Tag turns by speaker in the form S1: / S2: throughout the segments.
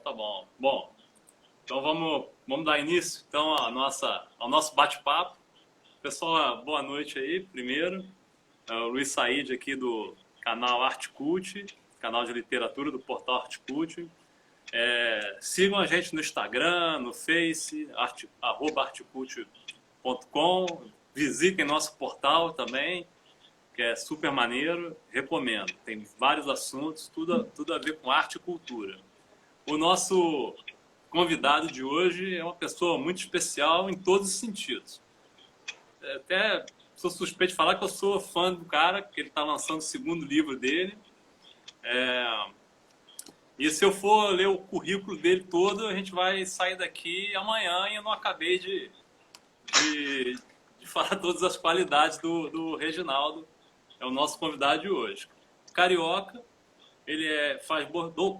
S1: tá bom. Bom, então vamos dar início então ao nosso bate-papo. Pessoal, boa noite aí, primeiro. É o Luiz Said aqui do canal Artcult, canal de literatura do portal Artcult. Sigam a gente no Instagram, no Face, @artcult.com. Visitem nosso portal também, que é super maneiro, recomendo. Tem vários assuntos, tudo a ver com arte e cultura. O nosso convidado de hoje é uma pessoa muito especial em todos os sentidos. Até sou suspeito de falar que eu sou fã do cara, que ele está lançando o segundo livro dele. E se eu for ler o currículo dele todo, a gente vai sair daqui amanhã e eu não acabei de falar todas as qualidades do Reginaldo. É o nosso convidado de hoje. Carioca, ele faz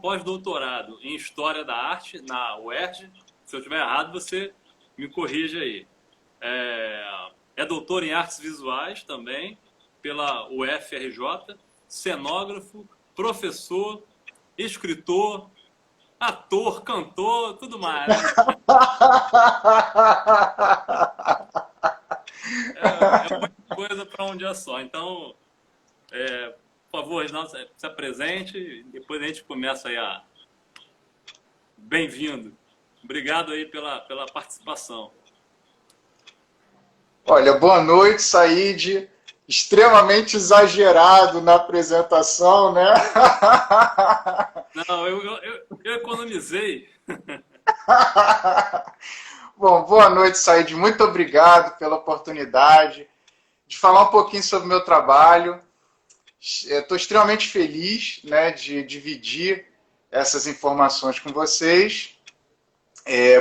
S1: pós-doutorado em História da Arte na UERJ. Se eu estiver errado, você me corrige aí. É doutor em Artes Visuais também, pela UFRJ, cenógrafo, professor, escritor, ator, cantor, tudo mais. É muita coisa para um dia só. Então, por favor, Reginaldo, se apresente e depois a gente começa aí a... Bem-vindo. Obrigado aí pela participação.
S2: Olha, boa noite, Said. Extremamente exagerado na apresentação, né?
S1: Não, eu economizei.
S2: Bom, boa noite, Said. Muito obrigado pela oportunidade de falar um pouquinho sobre o meu trabalho. Estou extremamente feliz, né, de dividir essas informações com vocês.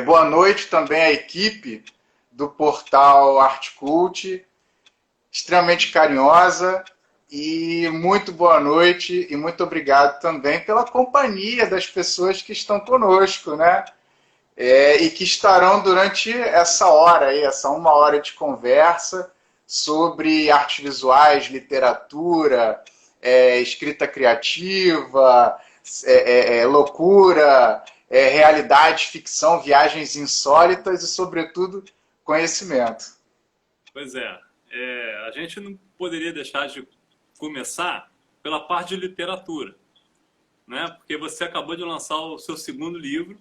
S2: Boa noite também à equipe do portal Artcult, extremamente carinhosa, e muito boa noite e muito obrigado também pela companhia das pessoas que estão conosco, né? E que estarão durante essa hora aí, essa 1 hora de conversa sobre artes visuais, literatura, escrita criativa, loucura, realidade, ficção, viagens insólitas e, sobretudo, conhecimento.
S1: Pois a gente não poderia deixar de começar pela parte de literatura, né? Porque você acabou de lançar o seu segundo livro,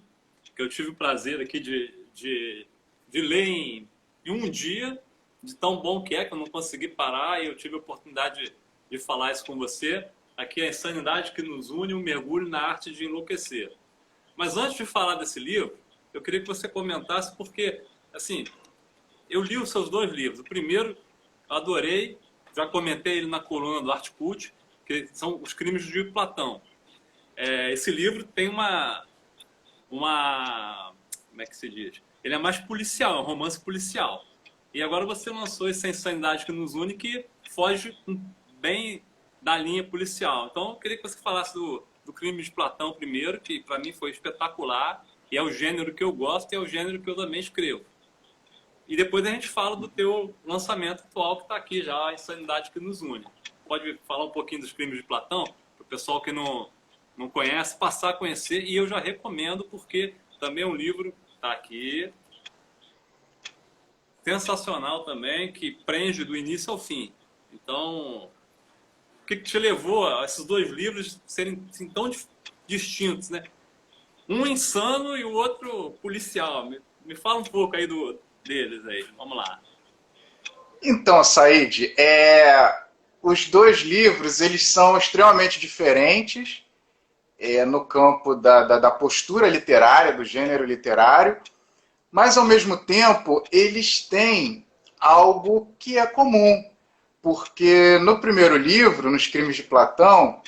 S1: que eu tive o prazer aqui de ler em um dia, de tão bom que eu não consegui parar, e eu tive a oportunidade de falar isso com você. Aqui é a Insanidade que nos une, um mergulho na arte de enlouquecer. Mas antes de falar desse livro, eu queria que você comentasse, porque, assim, eu li os seus 2 livros. O primeiro, eu adorei, já comentei ele na coluna do Artcult, que são Os Crimes de Platão. Esse livro tem como é que se diz? Ele é mais policial, é um romance policial. E agora você lançou essa Insanidade que nos une, que foge bem da linha policial. Então, eu queria que você falasse do Crime de Platão primeiro, que para mim foi espetacular, e é o gênero que eu gosto e é o gênero que eu também escrevo. E depois a gente fala do teu lançamento atual, que está aqui já, a Insanidade que nos une. Pode falar um pouquinho dos Crimes de Platão, para o pessoal que não conhece, passar a conhecer, e eu já recomendo, porque também é um livro, está aqui, sensacional também, que prende do início ao fim. Então, o que te levou a esses 2 livros serem assim, tão distintos, né? Um insano e o outro policial. Me fala um pouco aí deles aí. Vamos lá.
S2: Então, Said, os 2 livros eles são extremamente diferentes no campo da postura literária, do gênero literário, mas, ao mesmo tempo, eles têm algo que é comum, porque no primeiro livro, Nos Crimes de Platão,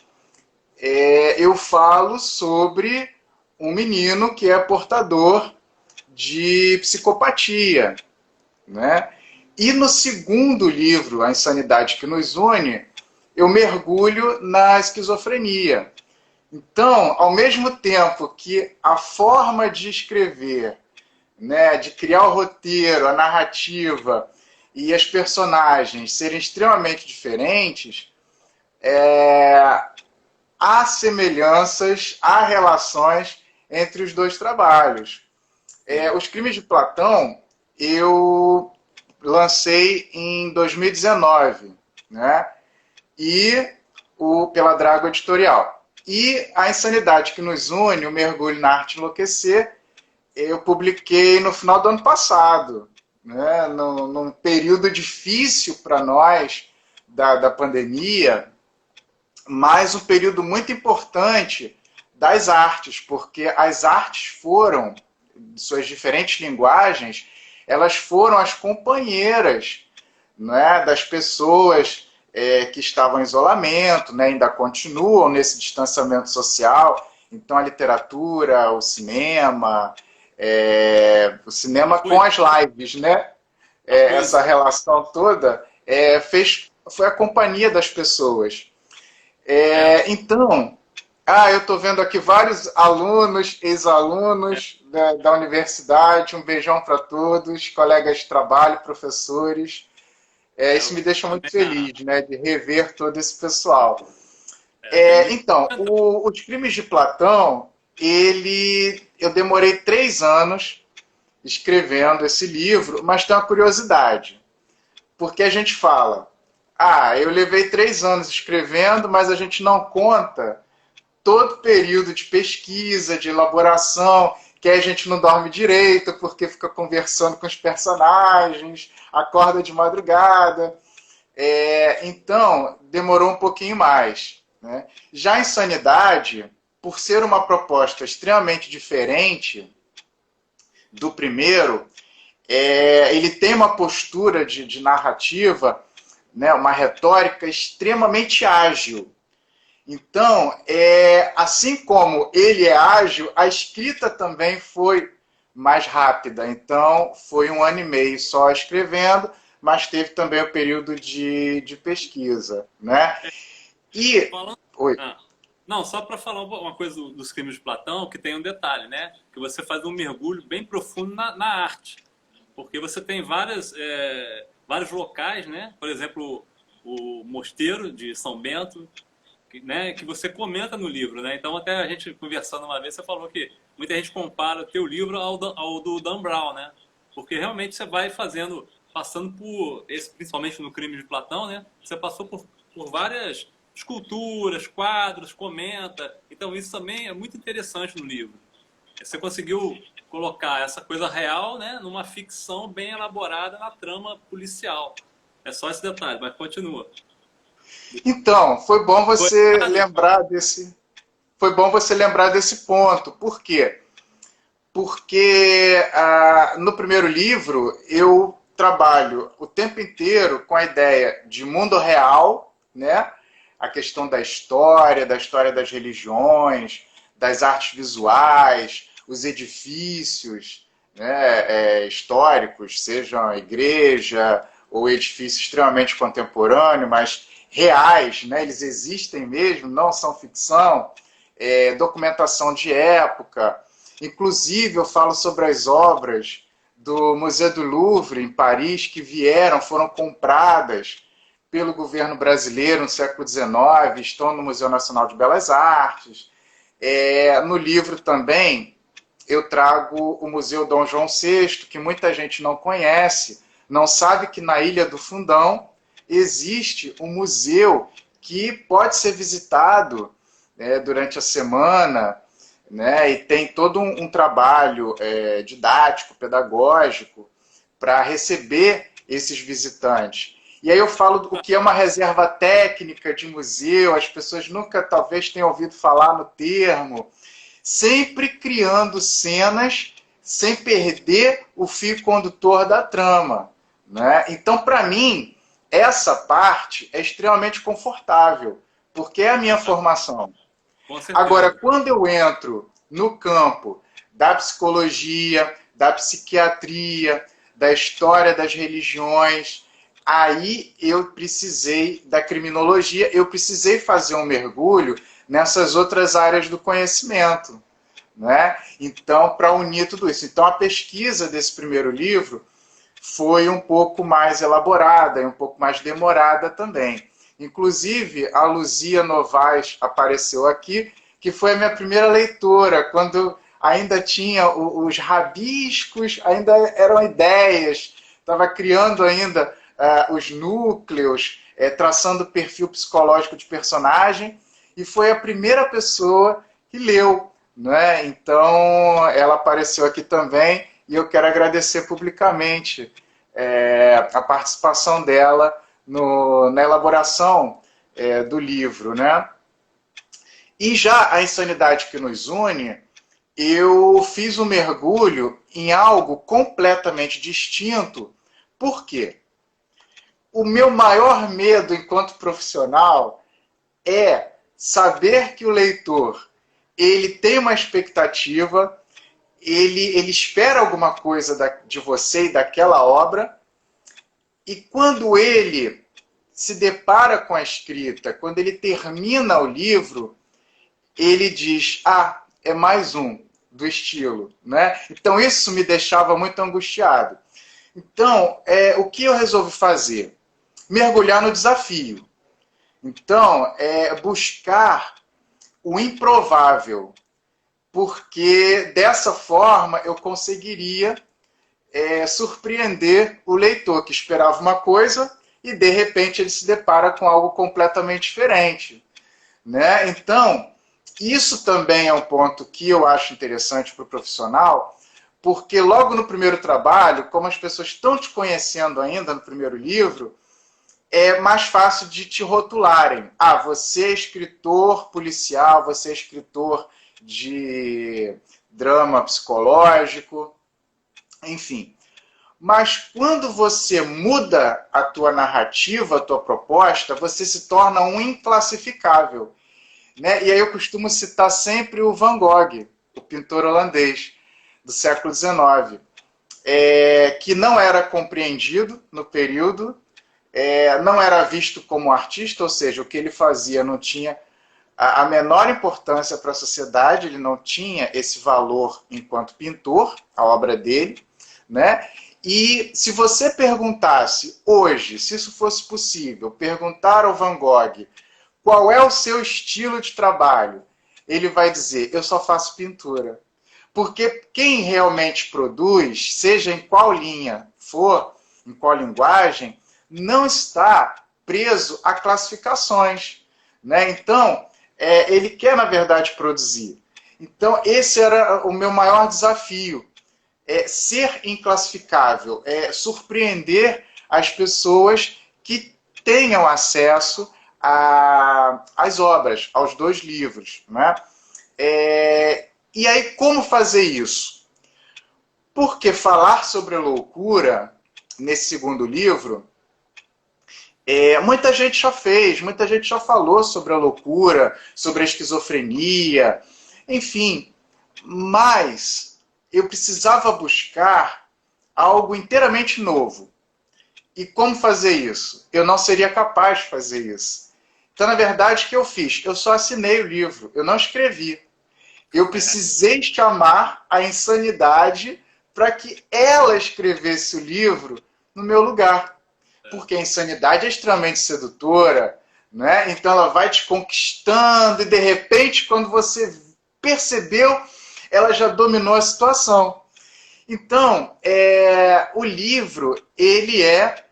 S2: eu falo sobre um menino que é portador de psicopatia, né? E no segundo livro, A Insanidade que nos une, eu mergulho na esquizofrenia. Então, ao mesmo tempo que a forma de escrever, né, de criar o roteiro, a narrativa e as personagens serem extremamente diferentes, há semelhanças, há relações entre os dois trabalhos. Os Crimes de Platão, eu lancei em 2019, né? E pela Drago Editorial. E A Insanidade que Nos Une, O Mergulho na Arte Enlouquecer, eu publiquei no final do ano passado, né? Num período difícil para nós da pandemia, mas um período muito importante das artes, porque as artes foram, de suas diferentes linguagens, elas foram as companheiras, né, das pessoas que estavam em isolamento, né, ainda continuam nesse distanciamento social. Então a literatura, o cinema com as lives, né, essa relação toda foi a companhia das pessoas. Então, eu estou vendo aqui vários alunos, ex-alunos da universidade. Um beijão para todos, colegas de trabalho, professores. Isso me deixa muito feliz, né, de rever todo esse pessoal. Então, Os Crimes de Platão, eu demorei 3 anos escrevendo esse livro, mas tem uma curiosidade. Porque a gente fala, eu levei 3 anos escrevendo, mas a gente não conta todo o período de pesquisa, de elaboração, que aí a gente não dorme direito, porque fica conversando com os personagens, acorda de madrugada. Então, demorou um pouquinho mais, né? Já a Insanidade, por ser uma proposta extremamente diferente do primeiro, ele tem uma postura de narrativa, né, uma retórica extremamente ágil. Então, assim como ele é ágil, a escrita também foi mais rápida. Então, foi 1 ano e meio só escrevendo, mas teve também o período de pesquisa, né? Oi.
S1: Não, só para falar uma coisa dos Crimes de Platão, que tem um detalhe, né? Que você faz um mergulho bem profundo na arte. Porque você tem vários locais, né? Por exemplo, o Mosteiro de São Bento, né, que você comenta no livro, né? Então, até a gente conversando uma vez, você falou que muita gente compara o teu livro ao do Dan Brown, né? Porque realmente você vai passando por, principalmente no Crime de Platão, né? Você passou por várias esculturas, quadros, comenta. Então, isso também é muito interessante no livro. Você conseguiu colocar essa coisa real, né, numa ficção bem elaborada na trama policial. É só esse detalhe, mas continua.
S2: Então, foi bom você lembrar desse ponto. Por quê? Porque no primeiro livro eu trabalho o tempo inteiro com a ideia de mundo real, né? A questão da história das religiões, das artes visuais, os edifícios, né, históricos, sejam a igreja ou edifício extremamente contemporâneo, mas reais, né? Eles existem mesmo, não são ficção, documentação de época. Inclusive, eu falo sobre as obras do Museu do Louvre, em Paris, que foram compradas pelo governo brasileiro no século XIX, estão no Museu Nacional de Belas Artes. No livro também, eu trago o Museu Dom João VI, que muita gente não conhece, não sabe que na Ilha do Fundão existe um museu que pode ser visitado durante a semana, né, e tem todo um trabalho didático, pedagógico, para receber esses visitantes. E aí eu falo o que é uma reserva técnica de museu, as pessoas nunca talvez tenham ouvido falar no termo, sempre criando cenas sem perder o fio condutor da trama, né? Então, para mim, essa parte é extremamente confortável, porque é a minha formação. Agora, quando eu entro no campo da psicologia, da psiquiatria, da história das religiões, aí eu precisei da criminologia, eu precisei fazer um mergulho nessas outras áreas do conhecimento, né? Então, para unir tudo isso. Então, a pesquisa desse primeiro livro foi um pouco mais elaborada e um pouco mais demorada também. Inclusive, a Luzia Novaes apareceu aqui, que foi a minha primeira leitora. Quando ainda tinha os rabiscos, ainda eram ideias, estava criando ainda os núcleos, traçando o perfil psicológico de personagem, e foi a primeira pessoa que leu, né? Então, ela apareceu aqui também, e eu quero agradecer publicamente a participação dela na elaboração do livro, né? E já A Insanidade que Nos Une, eu fiz um mergulho em algo completamente distinto. Por quê? O meu maior medo enquanto profissional é saber que o leitor ele tem uma expectativa, ele espera alguma coisa de você e daquela obra, e quando ele se depara com a escrita, quando ele termina o livro, ele diz, é mais um do estilo, né? Então isso me deixava muito angustiado. Então, o que eu resolvi fazer? Mergulhar no desafio. Então, buscar o improvável, porque dessa forma eu conseguiria surpreender o leitor, que esperava uma coisa e de repente ele se depara com algo completamente diferente, né? Então, isso também é um ponto que eu acho interessante para o profissional, porque logo no primeiro trabalho, como as pessoas estão te conhecendo ainda no primeiro livro, é mais fácil de te rotularem. Você é escritor policial, você é escritor de drama psicológico, enfim. Mas quando você muda a tua narrativa, a tua proposta, você se torna um inclassificável, né? E aí eu costumo citar sempre o Van Gogh, o pintor holandês do século XIX, que não era compreendido no período, não era visto como artista, ou seja, o que ele fazia não tinha a menor importância para a sociedade, ele não tinha esse valor enquanto pintor, a obra dele, né? E se você perguntasse hoje, se isso fosse possível, perguntar ao Van Gogh qual é o seu estilo de trabalho, ele vai dizer, eu só faço pintura. Porque quem realmente produz, seja em qual linha for, em qual linguagem, não está preso a classificações, né? Então, ele quer, na verdade, produzir. Então, esse era o meu maior desafio, ser inclassificável, surpreender as pessoas que tenham acesso às obras, aos 2 livros, né? E aí, como fazer isso? Porque falar sobre a loucura, nesse segundo livro, muita gente já fez, muita gente já falou sobre a loucura, sobre a esquizofrenia, enfim, mas eu precisava buscar algo inteiramente novo. E como fazer isso? Eu não seria capaz de fazer isso. Então, na verdade, o que eu fiz? Eu só assinei o livro, eu não escrevi. Eu precisei chamar a insanidade para que ela escrevesse o livro no meu lugar. Porque a insanidade é extremamente sedutora, né? Então ela vai te conquistando e de repente, quando você percebeu, ela já dominou a situação. Então, o livro, ele é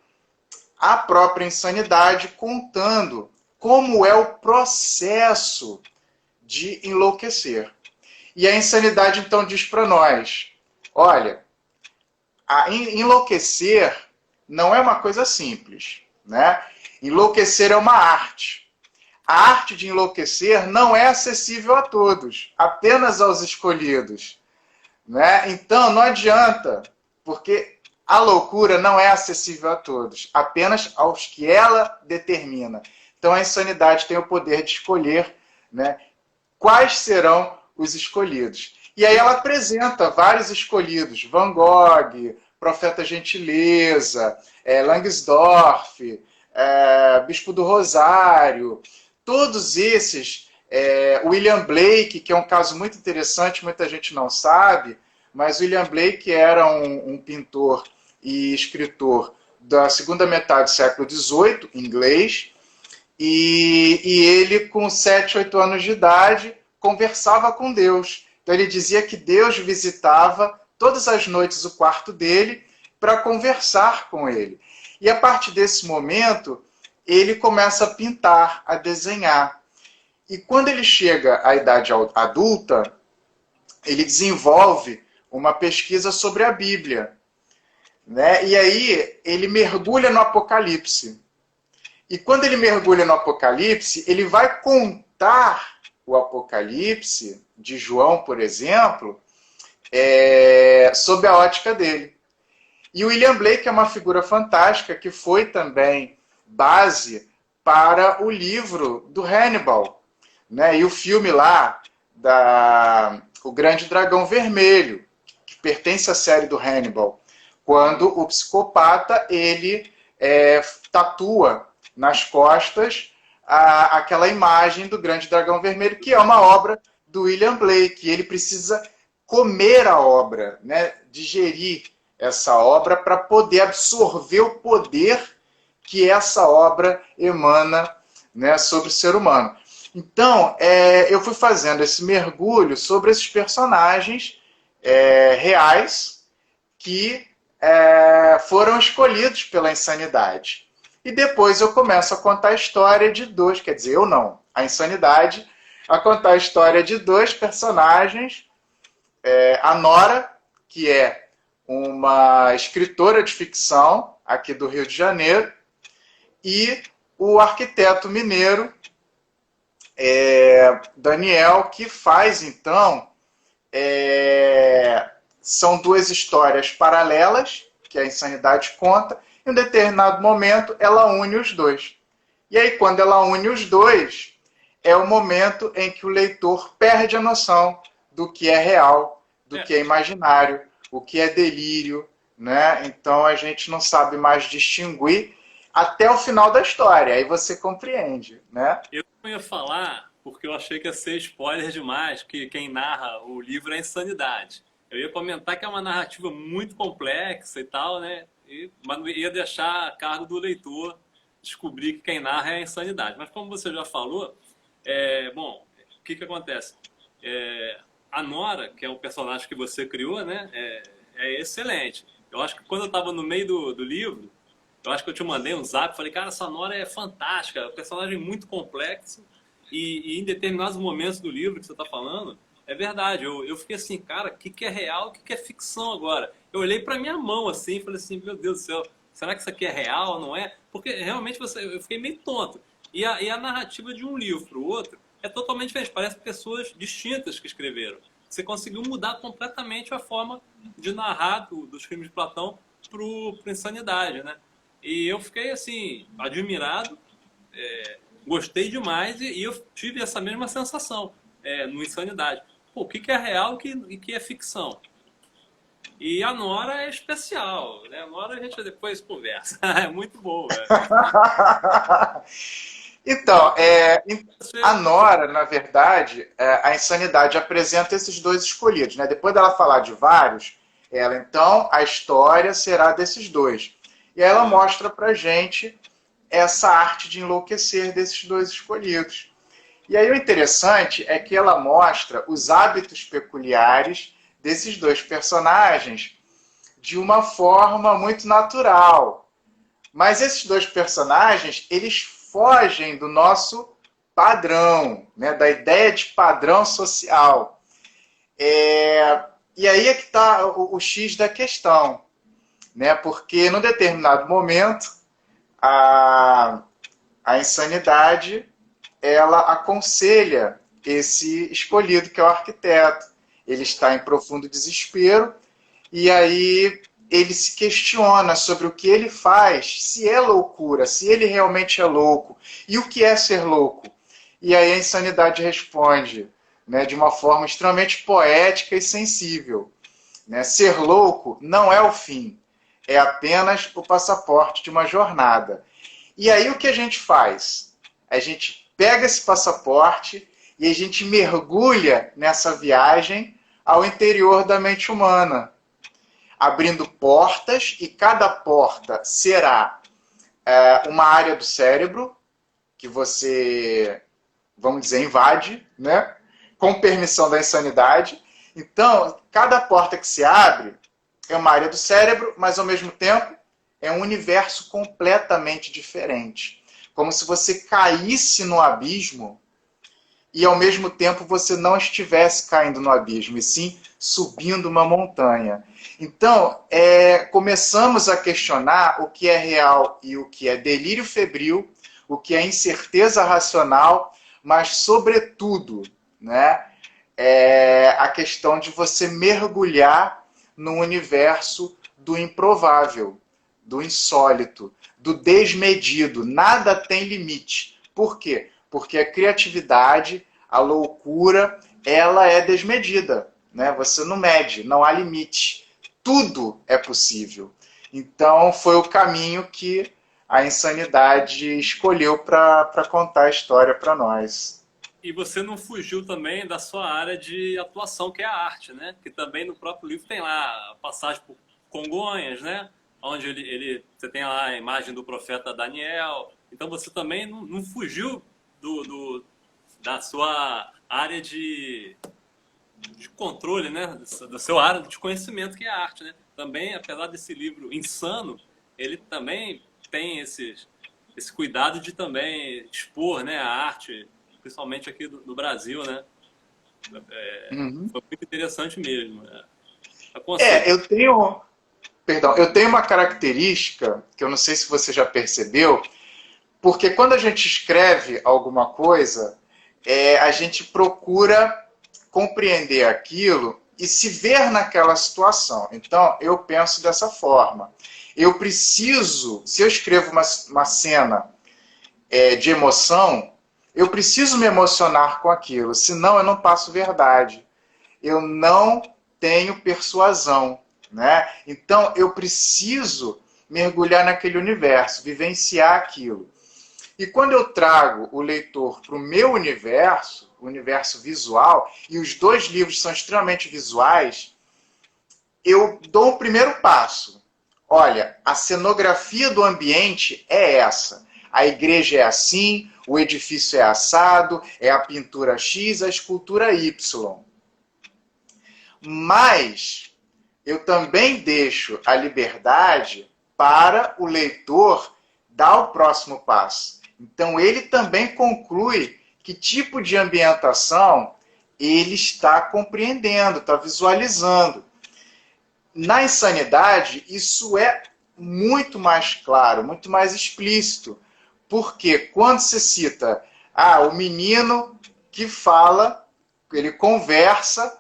S2: a própria insanidade contando como é o processo de enlouquecer. E a insanidade, então, diz para nós, olha, enlouquecer não é uma coisa simples, né? Enlouquecer é uma arte. A arte de enlouquecer não é acessível a todos, apenas aos escolhidos, né? Então, não adianta, porque a loucura não é acessível a todos, apenas aos que ela determina. Então, a insanidade tem o poder de escolher, né, quais serão os escolhidos. E aí ela apresenta vários escolhidos, Van Gogh, Profeta Gentileza, Langsdorff, Bispo do Rosário, todos esses, William Blake, que é um caso muito interessante, muita gente não sabe, mas William Blake era um pintor e escritor da segunda metade do século XVIII, inglês, e ele, com 7, 8 anos de idade, conversava com Deus. Então ele dizia que Deus visitava todas as noites o quarto dele para conversar com ele. E a partir desse momento, ele começa a pintar, a desenhar. E quando ele chega à idade adulta, ele desenvolve uma pesquisa sobre a Bíblia, né? E aí ele mergulha no Apocalipse. E quando ele mergulha no Apocalipse, ele vai contar o Apocalipse de João, por exemplo, sob a ótica dele. E o William Blake é uma figura fantástica que foi também base para o livro do Hannibal, né? E o filme lá, O Grande Dragão Vermelho, que pertence à série do Hannibal, quando o psicopata ele tatua nas costas aquela imagem do Grande Dragão Vermelho, que é uma obra do William Blake. Ele precisa comer a obra, né? Digerir essa obra para poder absorver o poder que essa obra emana, né, sobre o ser humano. Então, eu fui fazendo esse mergulho sobre esses personagens reais que foram escolhidos pela insanidade. E depois eu começo a contar a história de dois, quer dizer, eu não, a insanidade, a contar a história de dois personagens, a Nora, que é uma escritora de ficção aqui do Rio de Janeiro, e o arquiteto mineiro, Daniel, que faz, então, são duas histórias paralelas, que a insanidade conta, e em um determinado momento ela une os dois. E aí, quando ela une os dois, é o momento em que o leitor perde a noção do que é real, do que é imaginário, o que é delírio, né? Então a gente não sabe mais distinguir até o final da história, aí você compreende, né?
S1: Eu não ia falar, porque eu achei que ia ser spoiler demais, que quem narra o livro é a insanidade. Eu ia comentar que é uma narrativa muito complexa e tal, né? Mas não ia deixar a cargo do leitor descobrir que quem narra é a insanidade. Mas como você já falou, bom, o que acontece? A Nora, que é o personagem que você criou, né, é excelente. Eu acho que quando eu estava no meio do livro, eu acho que eu te mandei um zap, falei, cara, essa Nora é fantástica, é um personagem muito complexo e em determinados momentos do livro que você está falando, é verdade, eu fiquei assim, cara, o que é real, o que é ficção agora? Eu olhei para minha mão assim e falei assim, meu Deus do céu, será que isso aqui é real, não é? Porque realmente eu fiquei meio tonto. E a narrativa de um livro para o outro é totalmente diferente, parece pessoas distintas que escreveram. Você conseguiu mudar completamente a forma de narrar dos crimes de Platão para Insanidade, né? E eu fiquei, assim, admirado, gostei demais e eu tive essa mesma sensação no Insanidade. Pô, o que é real e o que é ficção? E a Nora é especial, né? A Nora a gente depois conversa. É muito boa.
S2: Então, a Nora, na verdade, a insanidade apresenta esses dois escolhidos, né? Depois dela falar de vários, então, a história será desses dois. E ela mostra pra gente essa arte de enlouquecer desses dois escolhidos. E aí o interessante é que ela mostra os hábitos peculiares desses dois personagens de uma forma muito natural. Mas esses dois personagens, eles fogem do nosso padrão, né, da ideia de padrão social. E aí é que está o X da questão, né, porque num determinado momento a insanidade ela aconselha esse escolhido, que é o arquiteto. Ele está em profundo desespero e aí ele se questiona sobre o que ele faz, se é loucura, se ele realmente é louco, e o que é ser louco. E aí a insanidade responde, né, de uma forma extremamente poética e sensível. Né? Ser louco não é o fim, é apenas o passaporte de uma jornada. E aí o que a gente faz? A gente pega esse passaporte e a gente mergulha nessa viagem ao interior da mente humana, abrindo portas, e cada porta será uma área do cérebro que você, vamos dizer, invade, né? Com permissão da insanidade, Então, cada porta que se abre é uma área do cérebro, mas ao mesmo tempo é um universo completamente diferente. Como se você caísse no abismo e ao mesmo tempo você não estivesse caindo no abismo, e sim subindo uma montanha. Então, começamos a questionar o que é real e o que é delírio febril, o que é incerteza racional, mas, sobretudo, né, a questão de você mergulhar no universo do improvável, do insólito, do desmedido. Nada tem limite. Por quê? Porque a criatividade, a loucura, ela é desmedida, né? Você não mede, não há limite. Tudo é possível. Então, foi o caminho que a insanidade escolheu para contar a história para nós.
S1: E você não fugiu também da sua área de atuação, que é a arte, né? Que também no próprio livro tem lá a passagem por Congonhas, né? Onde você tem lá a imagem do profeta Daniel. Então você também não fugiu da sua área de controle, né? Da sua área de conhecimento, que é a arte, né? Também, apesar desse livro insano, ele também tem esse cuidado de também expor, né, a arte, principalmente aqui do Brasil, né?
S2: Uhum.
S1: Foi muito interessante mesmo. Aconselho.
S2: Eu tenho uma característica que eu não sei se você já percebeu, porque quando a gente escreve alguma coisa, a gente procura compreender aquilo e se ver naquela situação. Então, eu penso dessa forma. Eu preciso, se eu escrevo uma cena de emoção, eu preciso me emocionar com aquilo, senão eu não passo verdade. Eu não tenho persuasão, né? Então, eu preciso mergulhar naquele universo, vivenciar aquilo. E quando eu trago o leitor para o meu universo, o universo visual, e os dois livros são extremamente visuais, eu dou o primeiro passo. Olha, a cenografia do ambiente é essa. A igreja é assim, o edifício é assado, é a pintura X, a escultura Y. Mas eu também deixo a liberdade para o leitor dar o próximo passo. Então ele também conclui que tipo de ambientação ele está compreendendo, está visualizando. Na insanidade, isso é muito mais claro, muito mais explícito. Porque quando se cita o menino que fala, ele conversa,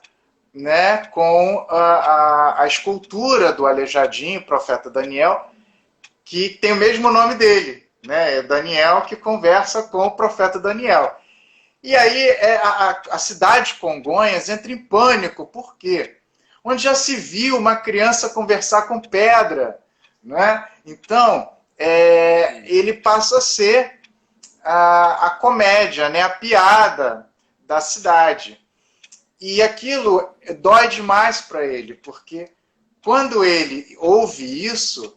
S2: né, com a escultura do Aleijadinho, profeta Daniel, que tem o mesmo nome dele, né? É Daniel que conversa com o profeta Daniel. E aí a cidade de Congonhas entra em pânico. Por quê? Onde já se viu uma criança conversar com pedra, né? Então, ele passa a ser a comédia, né? A piada da cidade. E aquilo dói demais para ele, porque quando ele ouve isso,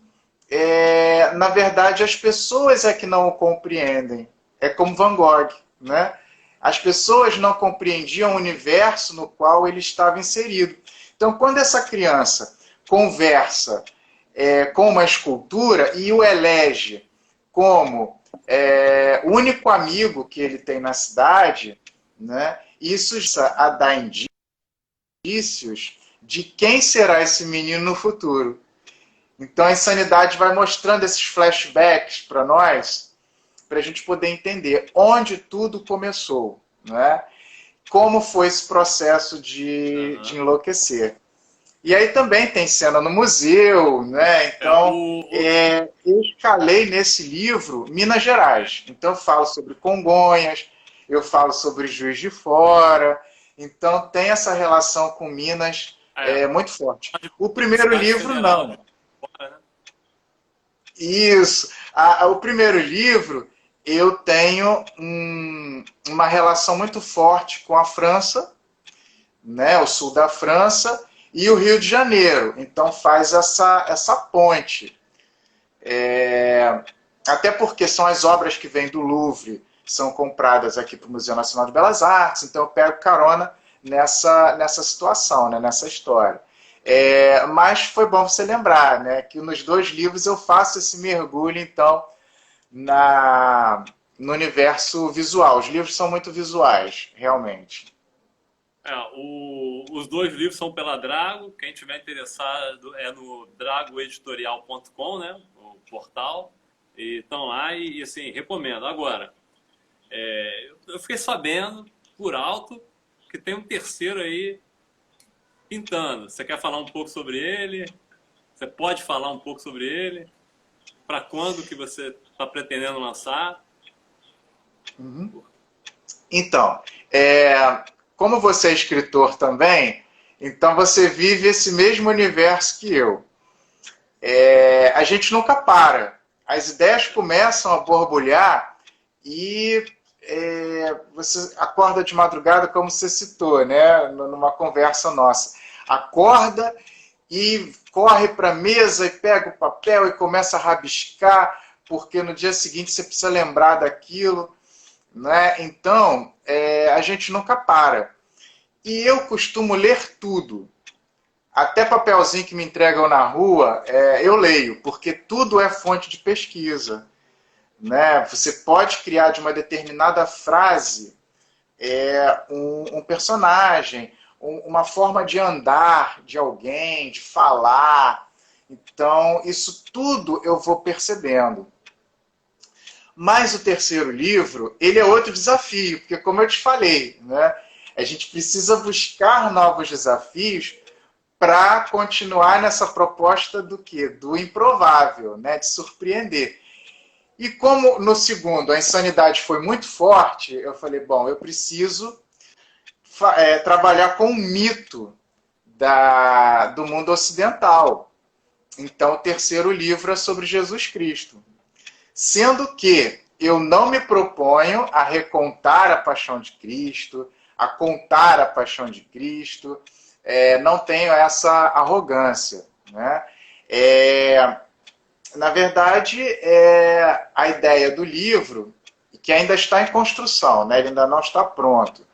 S2: na verdade as pessoas é que não o compreendem. É como Van Gogh, né? As pessoas não compreendiam o universo no qual ele estava inserido. Então, quando essa criança conversa com uma escultura e o elege como o único amigo que ele tem na cidade, né? Isso a dar indícios de quem será esse menino no futuro. Então a insanidade vai mostrando esses flashbacks para nós, para a gente poder entender onde tudo começou, né? Como foi esse processo de enlouquecer. E aí também tem cena no museu, né? Então, eu escalei nesse livro Minas Gerais. Então eu falo sobre Congonhas, eu falo sobre Juiz de Fora. Então tem essa relação com Minas muito forte. O primeiro livro, não. Isso. O primeiro livro, eu tenho uma relação muito forte com a França, né? O sul da França, e o Rio de Janeiro. Então faz essa ponte. Até porque são as obras que vêm do Louvre, são compradas aqui para o Museu Nacional de Belas Artes, então eu pego carona nessa situação, né, nessa história. Mas foi bom você lembrar, né, que nos 2 livros eu faço esse mergulho, então, no universo visual. Os livros são muito visuais, realmente.
S1: Os 2 livros são pela Drago. Quem tiver interessado é no dragoeditorial.com, né, o portal. E estão lá e assim, recomendo. Agora, eu fiquei sabendo, por alto, que tem um terceiro aí pintando. Você quer falar um pouco sobre ele? Você pode falar um pouco sobre ele? Para quando que você está pretendendo lançar?
S2: Uhum. Então, como você é escritor também, então você vive esse mesmo universo que eu. A gente nunca para. As ideias começam a borbulhar e você acorda de madrugada, como você citou, né, numa conversa nossa. Acorda e corre para a mesa e pega o papel e começa a rabiscar, porque no dia seguinte você precisa lembrar daquilo. Né? Então, a gente nunca para. E eu costumo ler tudo. Até papelzinho que me entregam na rua, eu leio, porque tudo é fonte de pesquisa. Né? Você pode criar de uma determinada frase um personagem, uma forma de andar de alguém, de falar. Então, isso tudo eu vou percebendo. Mas o terceiro livro, ele é outro desafio, porque como eu te falei, né, a gente precisa buscar novos desafios para continuar nessa proposta do quê? Do improvável, né, de surpreender. E como no segundo a insanidade foi muito forte, eu falei, bom, eu preciso trabalhar com o mito do mundo ocidental. Então, o terceiro livro é sobre Jesus Cristo. Sendo que eu não me proponho a recontar a paixão de Cristo, a contar a paixão de Cristo, não tenho essa arrogância. Né? Na verdade, a ideia do livro, que ainda está em construção, né? Ele ainda não está pronto,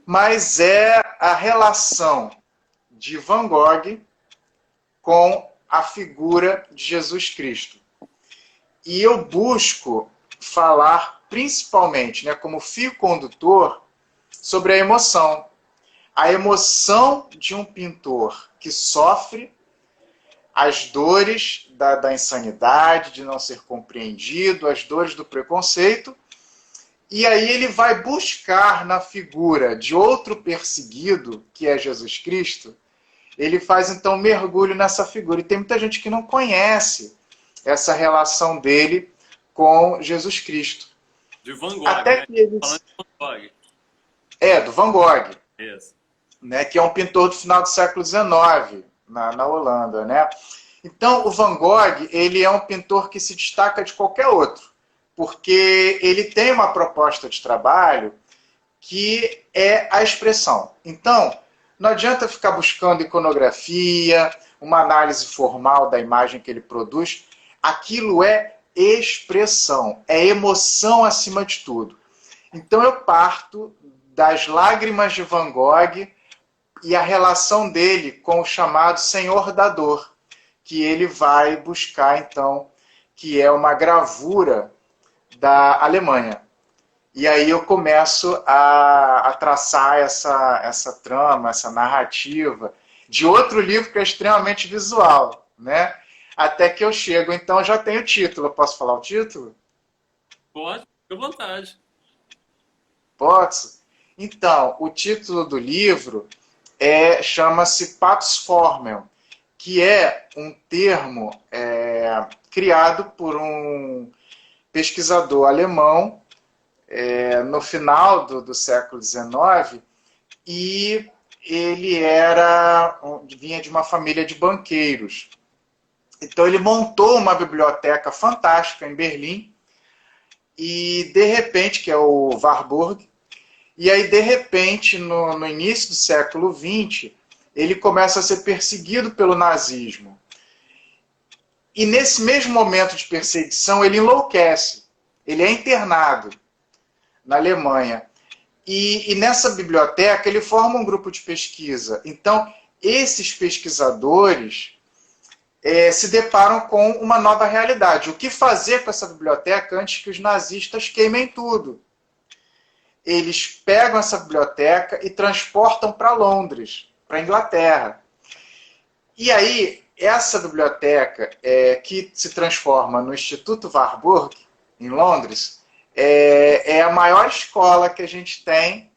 S2: mas é a relação de Van Gogh com a figura de Jesus Cristo. E eu busco falar principalmente, né, como fio condutor, sobre a emoção. A emoção de um pintor que sofre as dores da insanidade, de não ser compreendido, as dores do preconceito, e aí ele vai buscar na figura de outro perseguido, que é Jesus Cristo, ele faz então um mergulho nessa figura. E tem muita gente que não conhece essa relação dele com Jesus Cristo.
S1: De Van Gogh,
S2: Até
S1: né?
S2: que eles...
S1: Falando de Van Gogh.
S2: Do Van Gogh.
S1: Isso.
S2: Né, que é um pintor do final do século XIX, na Holanda. Né? Então, o Van Gogh ele é um pintor que se destaca de qualquer outro, porque ele tem uma proposta de trabalho que é a expressão. Então, não adianta ficar buscando iconografia, uma análise formal da imagem que ele produz. Aquilo é expressão, é emoção acima de tudo. Então eu parto das lágrimas de Van Gogh e a relação dele com o chamado Senhor da Dor, que ele vai buscar, então, que é uma gravura da Alemanha. E aí eu começo a traçar essa trama, essa narrativa, de outro livro que é extremamente visual, né? Até que eu chego, então já tenho o título. Eu posso falar o título?
S1: Pode, fica à vontade.
S2: Posso? Então, o título do livro chama-se Pax Formel, que é um termo criado por um pesquisador alemão no final do século XIX, e ele vinha de uma família de banqueiros. Então ele montou uma biblioteca fantástica em Berlim, e de repente, que é o Warburg, e aí de repente, no início do século XX, ele começa a ser perseguido pelo nazismo. E nesse mesmo momento de perseguição, ele enlouquece. Ele é internado na Alemanha. E nessa biblioteca ele forma um grupo de pesquisa. Então, esses pesquisadores se deparam com uma nova realidade. O que fazer com essa biblioteca antes que os nazistas queimem tudo? Eles pegam essa biblioteca e transportam para Londres, para a Inglaterra. E aí, essa biblioteca, que se transforma no Instituto Warburg, em Londres, é a maior escola que a gente tem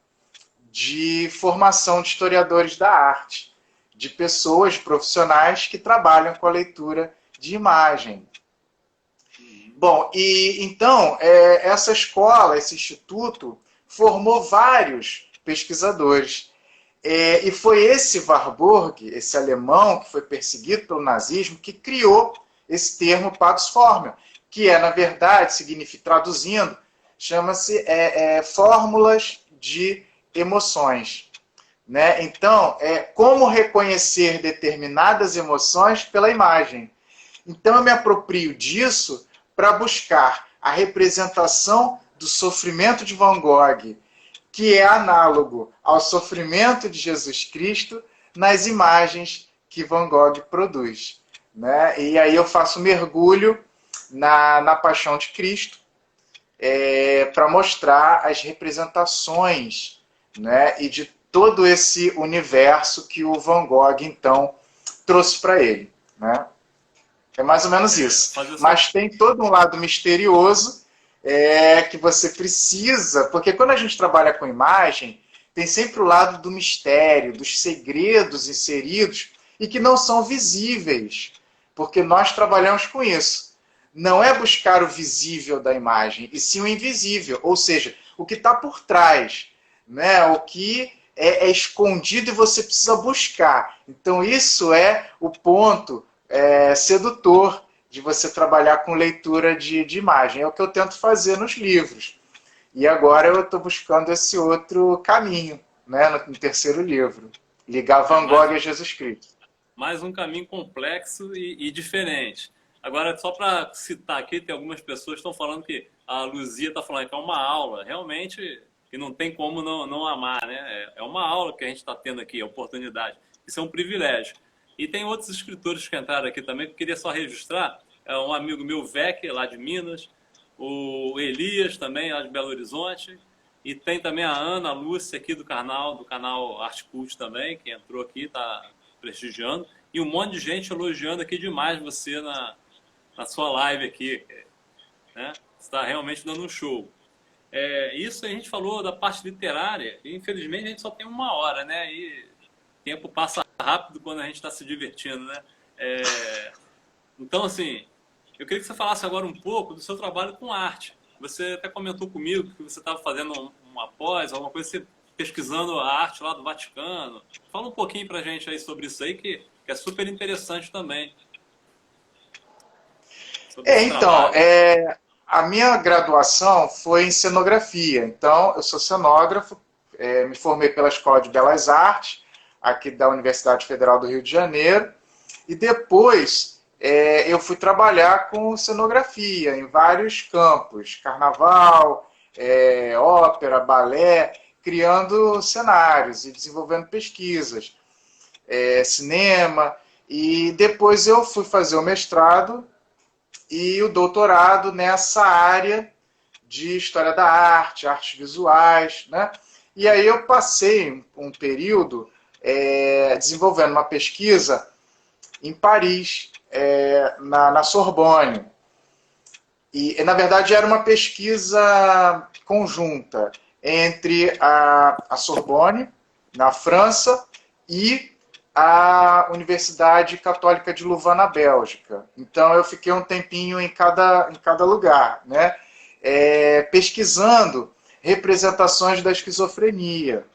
S2: de formação de historiadores da arte, de pessoas, de profissionais que trabalham com a leitura de imagem. Bom, e então, essa escola, esse instituto, formou vários pesquisadores. E foi esse Warburg, esse alemão que foi perseguido pelo nazismo, que criou esse termo Pax Formel, que na verdade, significa, traduzindo, chama-se fórmulas de emoções. Né? Então, como reconhecer determinadas emoções pela imagem. Então, eu me aproprio disso para buscar a representação do sofrimento de Van Gogh, que é análogo ao sofrimento de Jesus Cristo nas imagens que Van Gogh produz. Né? E aí eu faço mergulho na Paixão de Cristo para mostrar as representações, né? E de todo esse universo que o Van Gogh, então, trouxe para ele. Né? É mais ou menos isso. Mas tem todo um lado misterioso que você precisa, porque quando a gente trabalha com imagem, tem sempre o lado do mistério, dos segredos inseridos e que não são visíveis, porque nós trabalhamos com isso. Não é buscar o visível da imagem, e sim o invisível, ou seja, o que está por trás, né? O que é escondido e você precisa buscar. Então isso é o ponto sedutor de você trabalhar com leitura de imagem. É o que eu tento fazer nos livros. E agora eu estou buscando esse outro caminho, né, no terceiro livro. Ligar Van Gogh a Jesus Cristo.
S1: Mais um caminho complexo e diferente. Agora, só para citar aqui, tem algumas pessoas que estão falando que a Luzia está falando que é uma aula. Realmente, que não tem como não amar, né? É uma aula que a gente está tendo aqui, a oportunidade. Isso é um privilégio. E tem outros escritores que entraram aqui também, que eu queria só registrar. É um amigo meu, Vec, lá de Minas. O Elias também, lá de Belo Horizonte. E tem também a Ana, a Lúcia aqui do canal Arte Cult também, que entrou aqui, está prestigiando. E um monte de gente elogiando aqui demais você na sua live aqui. Né? Você está realmente dando um show. Isso a gente falou da parte literária. E infelizmente a gente só tem uma hora, né? E o tempo passa rápido quando a gente está se divertindo, né? Então, assim, eu queria que você falasse agora um pouco do seu trabalho com arte. Você até comentou comigo que você estava fazendo uma pós, alguma coisa, pesquisando a arte lá do Vaticano. Fala um pouquinho pra gente aí sobre isso aí, que é super interessante também.
S2: Então, a minha graduação foi em cenografia. Então, eu sou cenógrafo, me formei pela Escola de Belas Artes, aqui da Universidade Federal do Rio de Janeiro, e depois eu fui trabalhar com cenografia em vários campos, carnaval, ópera, balé, criando cenários e desenvolvendo pesquisas, cinema, e depois eu fui fazer o mestrado e o doutorado nessa área de História da Arte, artes visuais, né? E aí eu passei um período desenvolvendo uma pesquisa em Paris, na Sorbonne. E, na verdade, era uma pesquisa conjunta entre a Sorbonne, na França, e a Universidade Católica de Louvain, na Bélgica. Então, eu fiquei um tempinho em cada lugar, né? Pesquisando representações da esquizofrenia.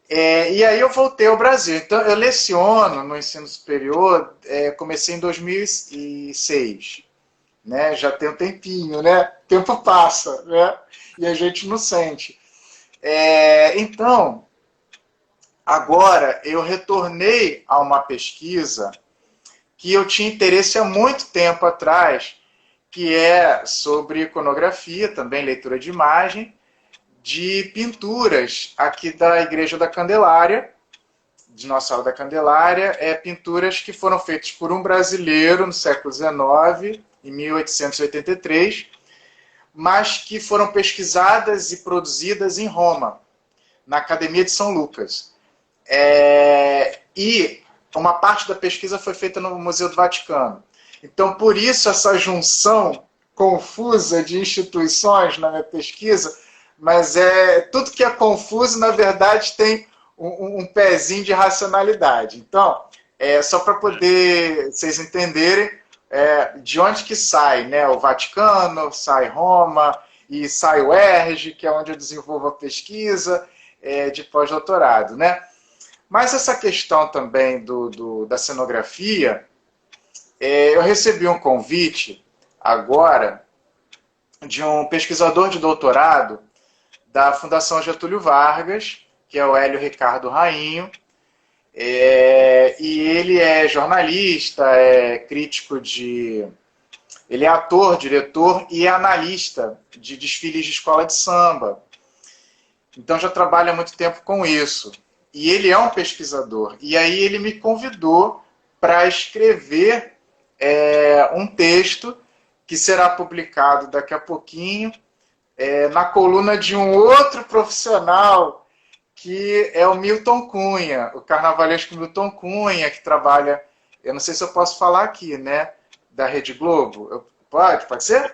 S2: E aí eu voltei ao Brasil. Então, eu leciono no ensino superior, comecei em 2006. Né? Já tem um tempinho, né? O tempo passa, né? E a gente não sente. Então, agora eu retornei a uma pesquisa que eu tinha interesse há muito tempo atrás, que é sobre iconografia, também leitura de imagem, de pinturas aqui da Igreja da Candelária, de Nossa Senhora da Candelária, pinturas que foram feitas por um brasileiro no século XIX, em 1883, mas que foram pesquisadas e produzidas em Roma, na Academia de São Lucas. E uma parte da pesquisa foi feita no Museu do Vaticano. Então, por isso, essa junção confusa de instituições na minha pesquisa, mas tudo que é confuso, na verdade, tem um pezinho de racionalidade. Então, só para poder vocês entenderem de onde que sai, né? O Vaticano, sai Roma e sai o ERJ, que é onde eu desenvolvo a pesquisa de pós-doutorado, né? Mas essa questão também da cenografia, eu recebi um convite agora de um pesquisador de doutorado da Fundação Getúlio Vargas, que é o Hélio Ricardo Rainho, e ele é jornalista, crítico ele é ator, diretor e analista de desfiles de escola de samba. Então já trabalha há muito tempo com isso. E ele é um pesquisador. E aí ele me convidou para escrever um texto que será publicado daqui a pouquinho na coluna de um outro profissional, que é o Milton Cunha, o carnavalesco Milton Cunha, que trabalha, eu não sei se eu posso falar aqui, né, da Rede Globo. Pode ser?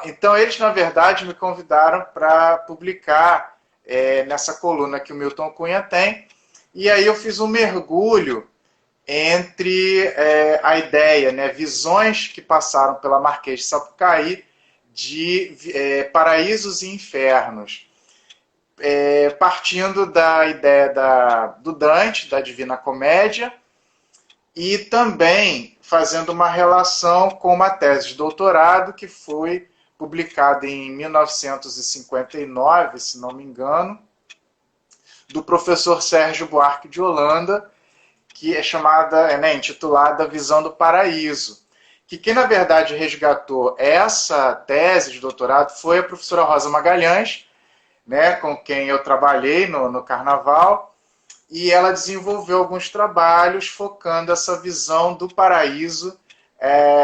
S2: Então, eles, na verdade, me convidaram para publicar nessa coluna que o Milton Cunha tem, e aí eu fiz um mergulho entre a ideia, né, visões que passaram pela Marquês de Sapucaí de paraísos e infernos, partindo da ideia do Dante, da Divina Comédia, e também fazendo uma relação com uma tese de doutorado que foi publicada em 1959, se não me engano, do professor Sérgio Buarque de Holanda, que é intitulada Visão do Paraíso. Que quem, na verdade, resgatou essa tese de doutorado foi a professora Rosa Magalhães, né, com quem eu trabalhei no Carnaval, e ela desenvolveu alguns trabalhos focando essa visão do paraíso,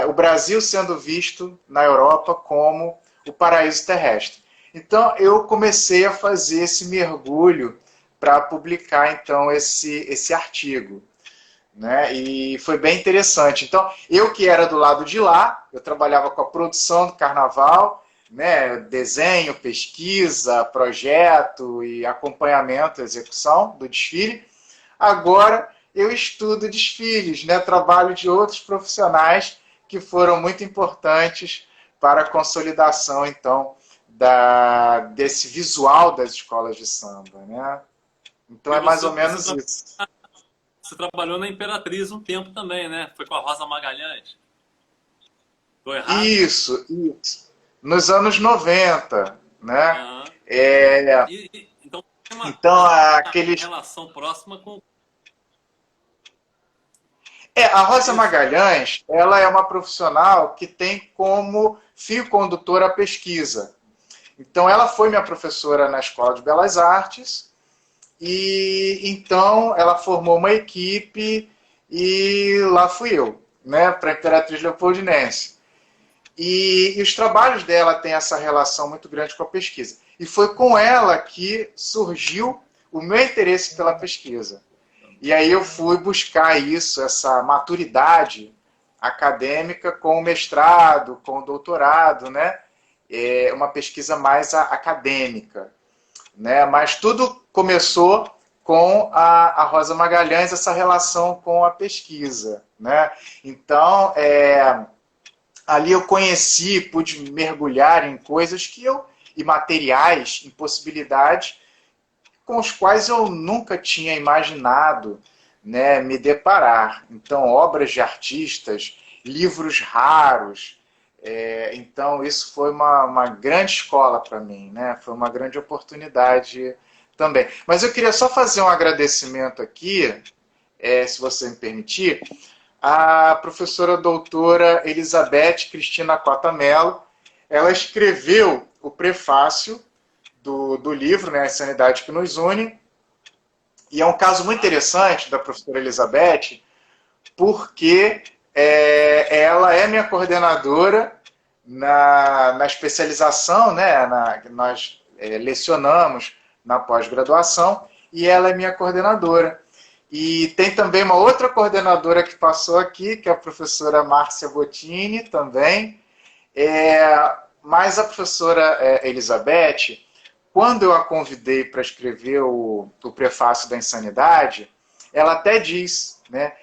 S2: o Brasil sendo visto na Europa como o paraíso terrestre. Então, eu comecei a fazer esse mergulho para publicar, então, esse artigo, né? E foi bem interessante. Então, eu que era do lado de lá, eu trabalhava com a produção do Carnaval, né? Desenho, pesquisa, projeto e acompanhamento, execução do desfile. Agora, eu estudo desfiles, né? Trabalho de outros profissionais que foram muito importantes para a consolidação, então, desse visual das escolas de samba, né? Então, é mais ou menos isso.
S1: Você trabalhou na Imperatriz um tempo também, né? Foi com a Rosa Magalhães. Estou errado?
S2: Isso. Nos anos 90, né?
S1: Uhum. Então, tem uma relação próxima com...
S2: A Rosa Magalhães, ela é uma profissional que tem como fio condutor a pesquisa. Então, ela foi minha professora na Escola de Belas Artes, e então ela formou uma equipe e lá fui eu, né, para a Imperatriz Leopoldinense. E os trabalhos dela têm essa relação muito grande com a pesquisa. E foi com ela que surgiu o meu interesse pela pesquisa. E aí eu fui buscar isso, essa maturidade acadêmica com o mestrado, com o doutorado, né? Uma pesquisa mais acadêmica, né? Mas tudo começou com a Rosa Magalhães, essa relação com a pesquisa, né? Então, ali eu conheci, pude mergulhar em coisas e materiais, em possibilidades com os quais eu nunca tinha imaginado, né, me deparar. Então, obras de artistas, livros raros. Então, isso foi uma grande escola para mim, né? Foi uma grande oportunidade também. Mas eu queria só fazer um agradecimento aqui, se você me permitir, à professora doutora Elizabeth Cristina Cota Mello. Ela escreveu o prefácio do livro, né, A Insanidade que Nos Une. E é um caso muito interessante da professora Elizabeth, porque ela é minha coordenadora na especialização, né, nós lecionamos na pós-graduação, e ela é minha coordenadora. E tem também uma outra coordenadora que passou aqui, que é a professora Márcia Bottini, também. Mas a professora Elizabeth, quando eu a convidei para escrever o prefácio da Insanidade, ela até diz, né,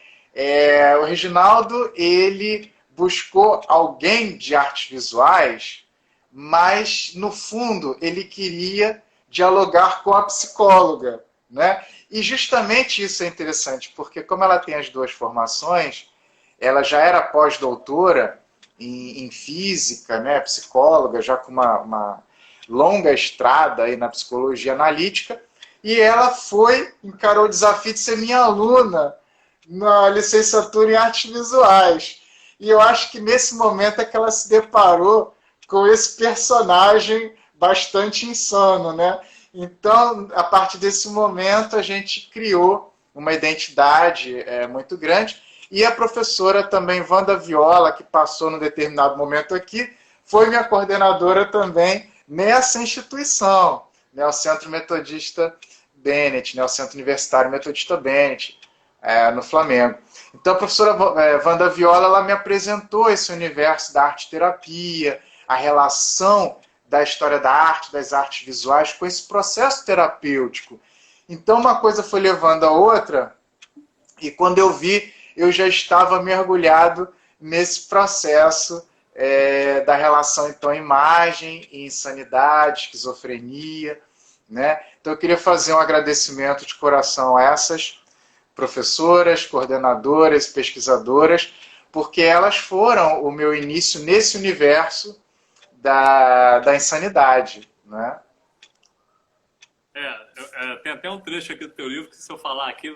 S2: o Reginaldo, ele buscou alguém de artes visuais, mas, no fundo, ele queria dialogar com a psicóloga, né? E justamente isso é interessante, porque como ela tem as duas formações, ela já era pós-doutora em física, né, psicóloga, já com uma longa estrada aí na psicologia analítica, e ela encarou o desafio de ser minha aluna na licenciatura em artes visuais. E eu acho que nesse momento é que ela se deparou com esse personagem bastante insano, né? Então, a partir desse momento, a gente criou uma identidade muito grande. E a professora também, Wanda Viola, que passou num determinado momento aqui, foi minha coordenadora também nessa instituição, né, o Centro Metodista Bennett, né, o Centro Universitário Metodista Bennett, no Flamengo. Então, a professora Wanda Viola, ela me apresentou esse universo da arte-terapia, a relação da história da arte, das artes visuais, com esse processo terapêutico. Então, uma coisa foi levando a outra, e quando eu vi, eu já estava mergulhado nesse processo da relação, então, imagem e insanidade, esquizofrenia, né? Então, eu queria fazer um agradecimento de coração a essas professoras, coordenadoras, pesquisadoras, porque elas foram o meu início nesse universo da insanidade, né?
S1: Tem até um trecho aqui do teu livro que, se eu falar aqui,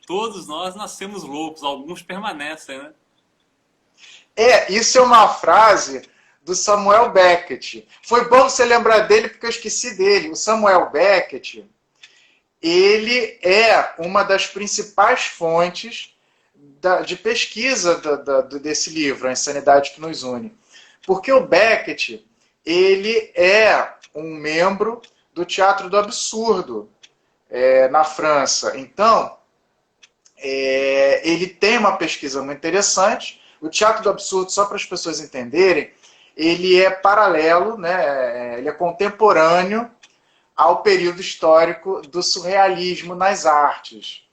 S1: todos nós nascemos loucos, alguns permanecem, né?
S2: Isso é uma frase do Samuel Beckett. Foi bom você lembrar dele, porque eu esqueci dele. O Samuel Beckett, ele é uma das principais fontes de pesquisa desse livro, A Insanidade que Nos Une. Porque o Beckett, ele é um membro do Teatro do Absurdo, na França. Então, ele tem uma pesquisa muito interessante. O Teatro do Absurdo, só para as pessoas entenderem, ele é paralelo, né, ele é contemporâneo ao período histórico do surrealismo nas artes,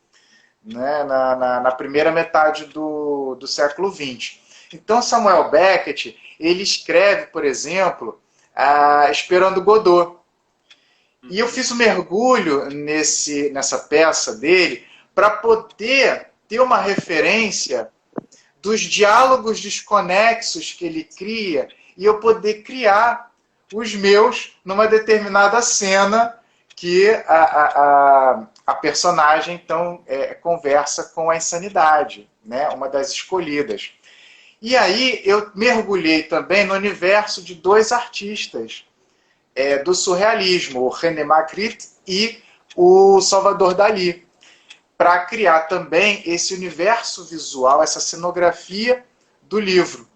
S2: né, na primeira metade do século XX. Então, Samuel Beckett, ele escreve, por exemplo, Esperando Godot. E eu fiz um mergulho nessa peça dele para poder ter uma referência dos diálogos desconexos que ele cria e eu poder criar os meus numa determinada cena que a personagem, então, conversa com a insanidade, né? Uma das escolhidas. E aí eu mergulhei também no universo de dois artistas do surrealismo, o René Magritte e o Salvador Dalí, para criar também esse universo visual, essa cenografia do livro.